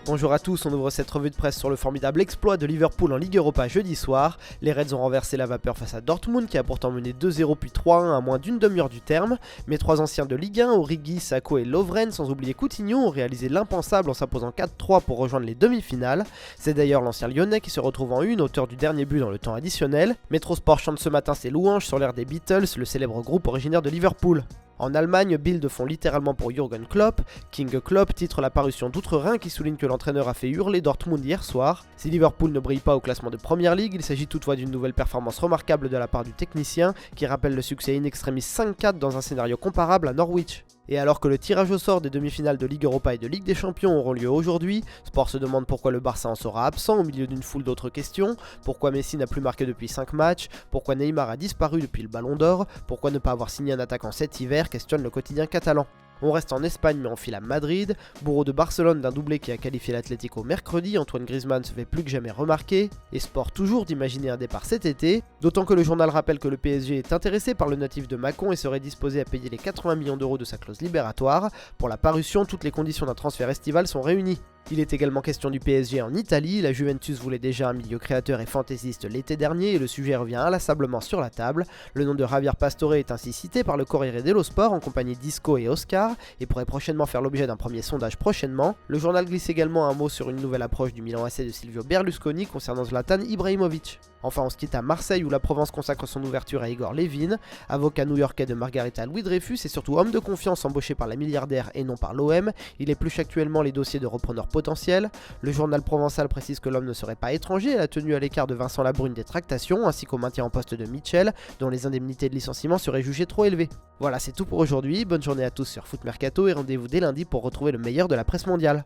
Bonjour à tous, on ouvre cette revue de presse sur le formidable exploit de Liverpool en Ligue Europa jeudi soir. Les Reds ont renversé la vapeur face à Dortmund qui a pourtant mené 2-0 puis 3-1 à moins d'une demi-heure du terme. Mais trois anciens de Ligue 1, Origi, Sakho et Lovren, sans oublier Coutinho, ont réalisé l'impensable en s'imposant 4-3 pour rejoindre les demi-finales. C'est d'ailleurs l'ancien lyonnais qui se retrouve en une, auteur du dernier but dans le temps additionnel. Metrosport chante ce matin ses louanges sur l'air des Beatles, le célèbre groupe originaire de Liverpool. En Allemagne, Bild font littéralement pour Jürgen Klopp. King Klopp titre la parution d'Outre-Rhin qui souligne que l'entraîneur a fait hurler Dortmund hier soir. Si Liverpool ne brille pas au classement de Première Ligue, il s'agit toutefois d'une nouvelle performance remarquable de la part du technicien qui rappelle le succès in extremis 5-4 dans un scénario comparable à Norwich. Et alors que le tirage au sort des demi-finales de Ligue Europa et de Ligue des Champions auront lieu aujourd'hui, Sport se demande pourquoi le Barça en sera absent au milieu d'une foule d'autres questions, pourquoi Messi n'a plus marqué depuis 5 matchs, pourquoi Neymar a disparu depuis le Ballon d'Or, pourquoi ne pas avoir signé un attaquant cet hiver, questionne le quotidien catalan. On reste en Espagne mais on file à Madrid. Bourreau de Barcelone d'un doublé qui a qualifié l'Atlético mercredi, Antoine Griezmann se fait plus que jamais remarquer. Et Sport toujours d'imaginer un départ cet été, d'autant que le journal rappelle que le PSG est intéressé par le natif de Mâcon et serait disposé à payer les 80 millions d'euros de sa clause libératoire. Pour la parution, toutes les conditions d'un transfert estival sont réunies. Il est également question du PSG en Italie, la Juventus voulait déjà un milieu créateur et fantaisiste l'été dernier et le sujet revient inlassablement sur la table. Le nom de Javier Pastore est ainsi cité par le Corriere dello Sport en compagnie d'Isco et Oscar et pourrait prochainement faire l'objet d'un premier sondage prochainement. Le journal glisse également un mot sur une nouvelle approche du Milan AC de Silvio Berlusconi concernant Zlatan Ibrahimovic. Enfin, on se quitte à Marseille où la Provence consacre son ouverture à Igor Levin, avocat new-yorkais de Margarita Louis-Dreyfus et surtout homme de confiance embauché par la milliardaire et non par l'OM. Il épluche actuellement les dossiers de repreneurs potentiels. Le journal provençal précise que l'homme ne serait pas étranger à la tenue à l'écart de Vincent Labrune des tractations ainsi qu'au maintien en poste de Mitchell, dont les indemnités de licenciement seraient jugées trop élevées. Voilà, c'est tout pour aujourd'hui. Bonne journée à tous sur Foot Mercato et rendez-vous dès lundi pour retrouver le meilleur de la presse mondiale.